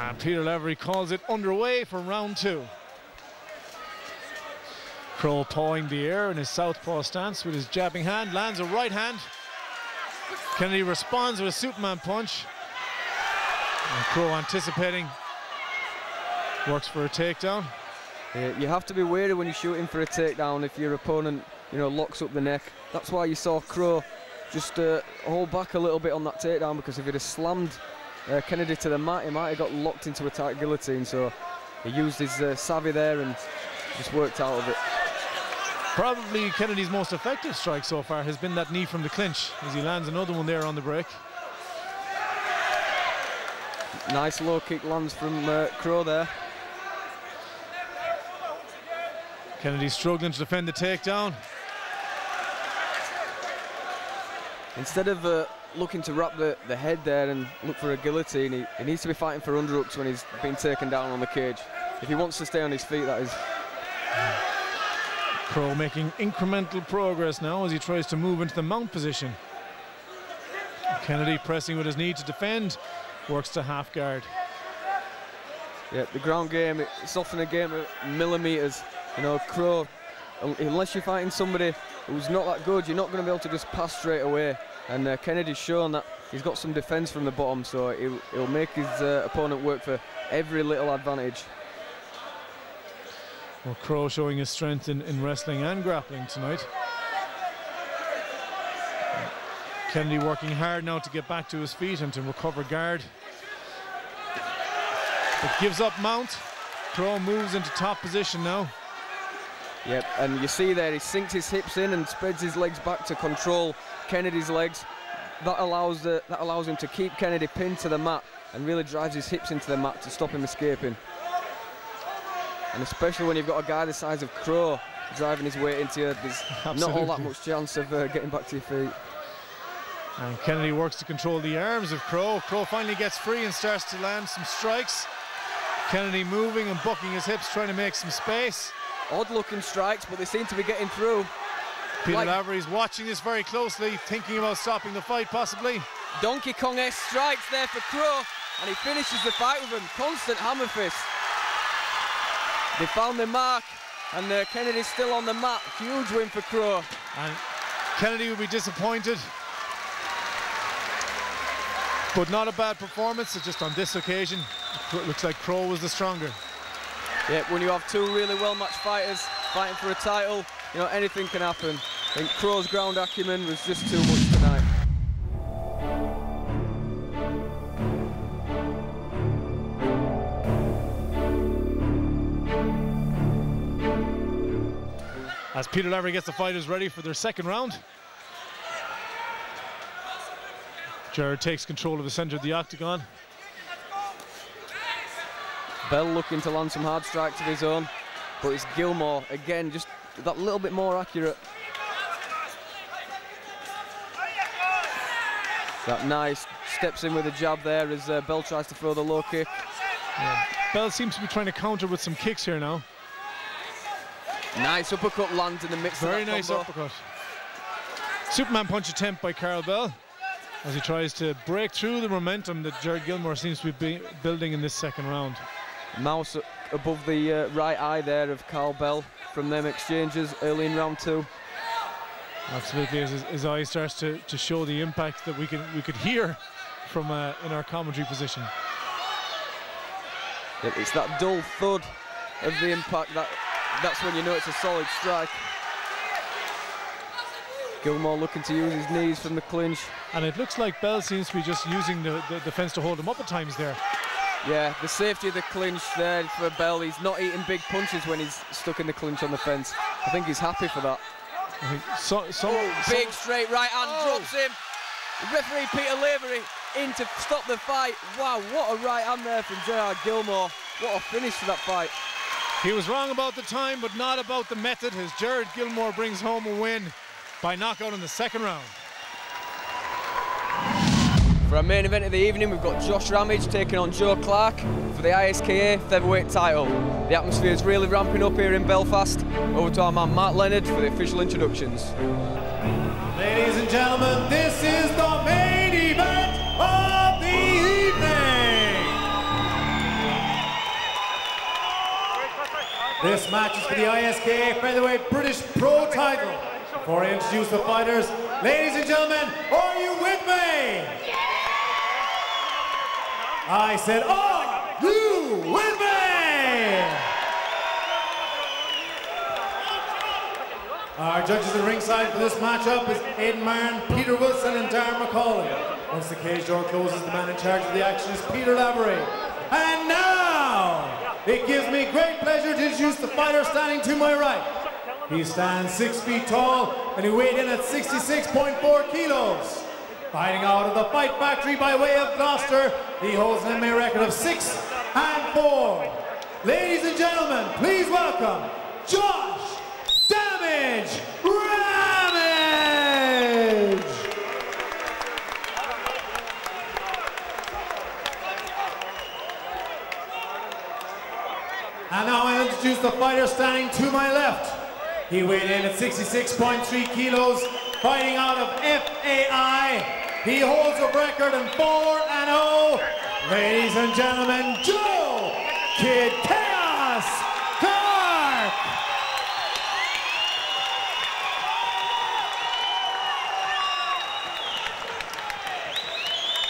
And Peter Lavery calls it underway for round 2. Crowe pawing the air in his southpaw stance with his jabbing hand, lands a right hand. Kennedy responds with a Superman punch. And Crowe anticipating, works for a takedown. Yeah, you have to be wary when you're shooting for a takedown if your opponent, you know, locks up the neck. That's why you saw Crowe just hold back a little bit on that takedown, because if he'd have slammed Kennedy to the mat, he might have got locked into a tight guillotine. So he used his savvy there and just worked out of it. Probably Kennedy's most effective strike so far has been that knee from the clinch, as he lands another one there on the break. Nice low kick lands from Crowe there. Kennedy struggling to defend the takedown. Instead of looking to wrap the head there and look for a guillotine, he needs to be fighting for underhooks when he's been taken down on the cage. If he wants to stay on his feet, that is. Crowe making incremental progress now as he tries to move into the mount position. Kennedy pressing with his knee to defend, works to half guard. Yeah, the ground game, it's often a game of millimeters. You know, Crowe, unless you're fighting somebody who's not that good, you're not going to be able to just pass straight away. And Kennedy's shown that he's got some defense from the bottom, so he'll make his opponent work for every little advantage. Well, Crowe showing his strength in wrestling and grappling tonight. Kennedy working hard now to get back to his feet and to recover guard. But gives up mount. Crowe moves into top position now. Yep, and you see there he sinks his hips in and spreads his legs back to control Kennedy's legs. That allows him to keep Kennedy pinned to the mat and really drives his hips into the mat to stop him escaping. And especially when you've got a guy the size of Crowe driving his weight into you, there's not all that much chance of getting back to your feet. And Kennedy works to control the arms of Crowe. Crowe finally gets free and starts to land some strikes. Kennedy moving and bucking his hips, trying to make some space. Odd looking strikes, but they seem to be getting through. Peter Lavery's watching this very closely, thinking about stopping the fight possibly. Donkey Kong-esque strikes there for Crowe, and he finishes the fight with him. Constant hammer fist. They found their mark, and Kennedy's still on the mat. Huge win for Crowe. And Kennedy will be disappointed, but not a bad performance. It's just on this occasion, it looks like Crowe was the stronger. Yeah, when you have two really well-matched fighters fighting for a title, you know, anything can happen. I think Crowe's ground acumen was just too much tonight. As Peter Lavery gets the fighters ready for their second round. Jared takes control of the center of the octagon. Bell looking to land some hard strikes of his own, but it's Gilmore, again, just that little bit more accurate. That nice, steps in with a jab there as Bell tries to throw the low kick. Yeah. Bell seems to be trying to counter with some kicks here now. Nice uppercut lands in the mix. Very nice uppercut. Superman punch attempt by Carl Bell as he tries to break through the momentum that Jared Gilmore seems to be building in this second round. Mouse above the right eye there of Carl Bell from them exchanges early in round 2. Absolutely, as his eye starts to show the impact that we could hear from in our commentary position. It's that dull thud of the impact that's when you know it's a solid strike. Gilmore looking to use his knees from the clinch. And it looks like Bell seems to be just using the defense to hold him up at times there. Yeah, the safety of the clinch there for Bell. He's not eating big punches when he's stuck in the clinch on the fence. I think he's happy for that. I think big straight right hand drops him. Referee Peter Lavery in to stop the fight. Wow, what a right hand there from Jared Gilmore. What a finish to that fight. He was wrong about the time, but not about the method, as Jared Gilmore brings home a win by knockout in the second round. For our main event of the evening, we've got Josh Ramage taking on Joe Clark for the ISKA featherweight title. The atmosphere is really ramping up here in Belfast. Over to our man Matt Leonard for the official introductions. Ladies and gentlemen, this is the main event of the evening. This match is for the ISKA Featherweight British Pro title. Before I introduce the fighters, ladies and gentlemen, are you with me? I said, are you with me? Our judges at ringside for this matchup is Aidan Martin, Peter Wilson and Darren McCauley. Once the cage door closes, the man in charge of the action is Peter Lavery. And now, it gives me great pleasure to introduce the fighter standing to my right. He stands 6 feet tall and he weighed in at 66.4 kilos. Fighting out of the Fight Factory by way of Gloucester, he holds an MMA record of 6-4. Ladies and gentlemen, please welcome Josh Damage Ramage! And now I introduce the fighter standing to my left. He weighed in at 66.3 kilos, fighting out of FAI. He holds a record of 4-0. Ladies and gentlemen, Joe Kid Chaos Clark!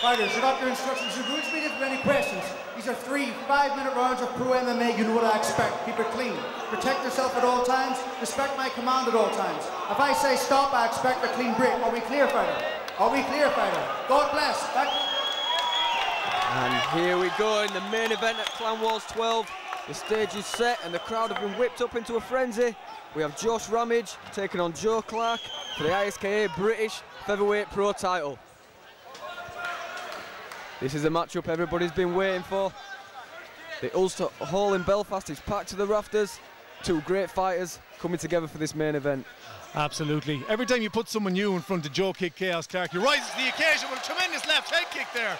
Fighters, you got your instructions. You rules me if you have any questions. These are 3 5-minute rounds of pro MMA. You know what I expect. Keep it clean. Protect yourself at all times. Respect my command at all times. If I say stop, I expect a clean break. Are we clear, fighter? Are we clear, fighter? God bless. Back. And here we go in the main event at Clan Wars 12. The stage is set and the crowd have been whipped up into a frenzy. We have Josh Ramage taking on Joe Clark for the ISKA British Featherweight Pro title. This is a matchup everybody's been waiting for. The Ulster Hall in Belfast is packed to the rafters. 2 great fighters coming together for this main event. Absolutely. Every time you put someone new in front of Joe Kid Chaos Clark, he rises to the occasion with a tremendous left head kick there.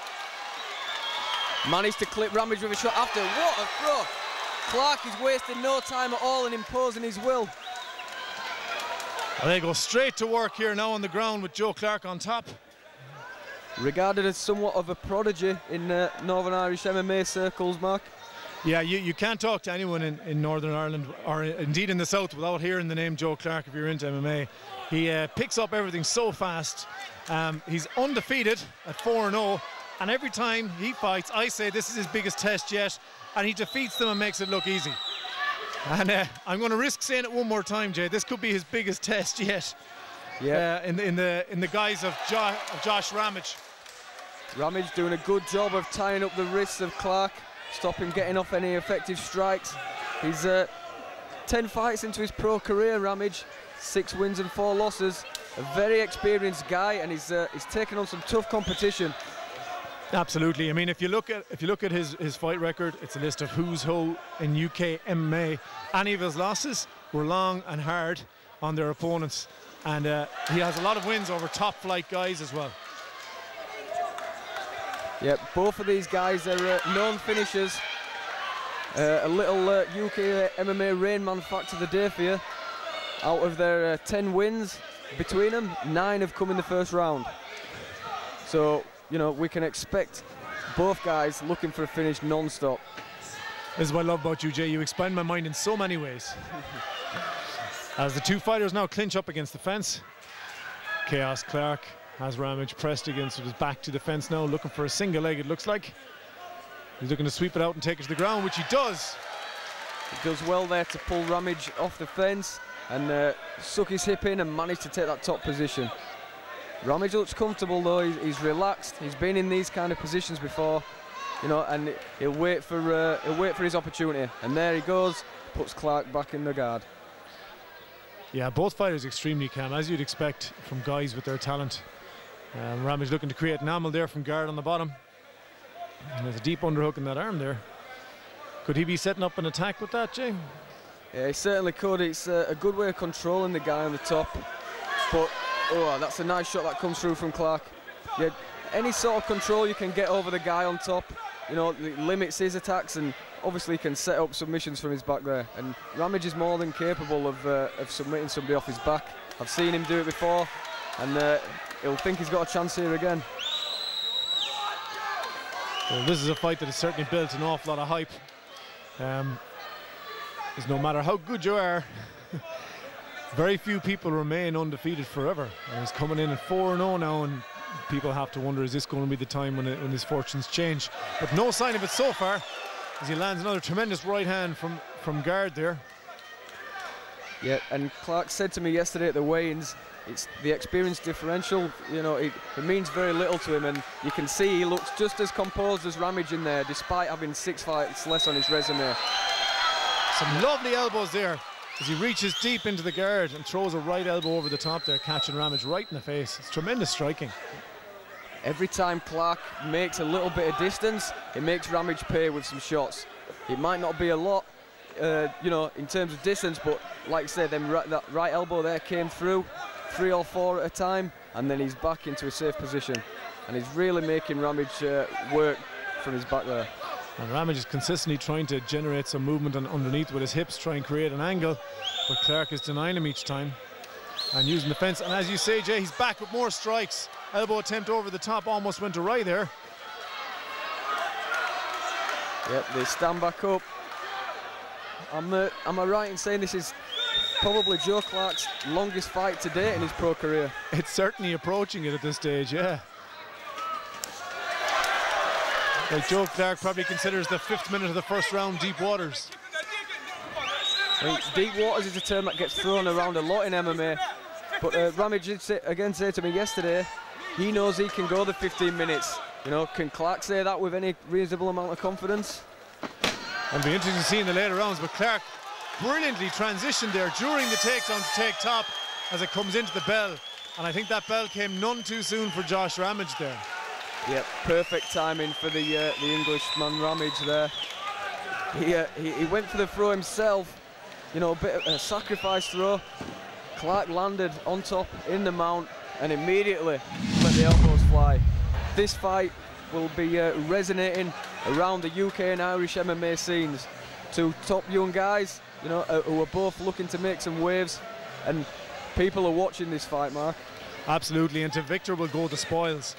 Managed to clip Ramage with a shot after. What a throw! Clark is wasting no time at all in imposing his will. Well, they go straight to work here now on the ground with Joe Clark on top. Regarded as somewhat of a prodigy in Northern Irish MMA circles, Mark. Yeah, you can't talk to anyone in Northern Ireland, or indeed in the South, without hearing the name Joe Clark if you're into MMA. He picks up everything so fast. He's undefeated at 4-0, and every time he fights, I say this is his biggest test yet, and he defeats them and makes it look easy. And I'm going to risk saying it one more time, Jay. This could be his biggest test yet. Yeah. In the guise of Josh Ramage. Ramage doing a good job of tying up the wrists of Clark, stop him getting off any effective strikes. He's 10 fights into his pro career, Ramage, 6 wins and 4 losses. A very experienced guy, and he's taken on some tough competition. Absolutely. I mean, if you look at his fight record, it's a list of who's who in UK MMA. Any of his losses were long and hard on their opponents, and he has a lot of wins over top flight guys as well. Yep, both of these guys are known finishers. A little UK MMA Rain Man fact of the day for you. Out of their 10 wins between them, 9 have come in the first round. So, you know, we can expect both guys looking for a finish non-stop. This is what I love about you, Jay. You expand my mind in so many ways. As the 2 fighters now clinch up against the fence, Chaos Clark has Ramage pressed against his back to the fence now, looking for a single leg, it looks like. He's looking to sweep it out and take it to the ground, which he does. He does well there to pull Ramage off the fence and suck his hip in and manage to take that top position. Ramage looks comfortable though, he's relaxed, he's been in these kind of positions before, you know, and he'll wait for his opportunity. And there he goes, puts Clark back in the guard. Yeah, both fighters extremely calm, as you'd expect from guys with their talent. Ramage looking to create an amble there from guard on the bottom. And there's a deep underhook in that arm there. Could he be setting up an attack with that, Jay? Yeah, he certainly could. It's a good way of controlling the guy on the top. But, oh, that's a nice shot that comes through from Clark. Yeah, any sort of control you can get over the guy on top, you know, it limits his attacks, and obviously can set up submissions from his back there. And Ramage is more than capable of submitting somebody off his back. I've seen him do it before, and he'll think he's got a chance here again. Well, this is a fight that has certainly built an awful lot of hype. because no matter how good you are, very few people remain undefeated forever. And he's coming in at 4-0 now, and people have to wonder, is this going to be the time when his fortunes change? But no sign of it so far, as he lands another tremendous right hand from guard there. Yeah, and Clark said to me yesterday at the weigh-ins, it's the experience differential, you know, it means very little to him, and you can see he looks just as composed as Ramage in there, despite having 6 fights less on his resume. Some lovely elbows there as he reaches deep into the guard and throws a right elbow over the top there, catching Ramage right in the face. It's tremendous striking. Every time Clark makes a little bit of distance, it makes Ramage pay with some shots. It might not be a lot, you know, in terms of distance, but like I said, that right elbow there came through 3 or 4 at a time, and then he's back into a safe position, and he's really making Ramage work from his back there. And Ramage is consistently trying to generate some movement underneath with his hips, try and create an angle, but Clark is denying him each time and using the fence. And as you say, Jay, he's back with more strikes. Elbow attempt over the top, almost went to right there. Yep, they stand back up. Am I right in saying this is probably Joe Clark's longest fight to date in his pro career? It's certainly approaching it at this stage, yeah. Like Joe Clark probably considers the 5th minute of the first round deep waters. I mean, deep waters is a term that gets thrown around a lot in MMA, but Ramage did say to me yesterday, he knows he can go the 15 minutes. You know, can Clark say that with any reasonable amount of confidence? It'll be interesting to see in the later rounds, but Clark brilliantly transitioned there during the takedown to take top as it comes into the bell. And I think that bell came none too soon for Josh Ramage there. Yep, perfect timing for the Englishman Ramage there. He went for the throw himself, you know, a bit of a sacrifice throw. Clark landed on top in the mount and immediately let the elbows fly. This fight will be resonating around the UK and Irish MMA scenes. 2 top young guys, you know, who are both looking to make some waves, and people are watching this fight, Mark. Absolutely, and to Victor will go the spoils.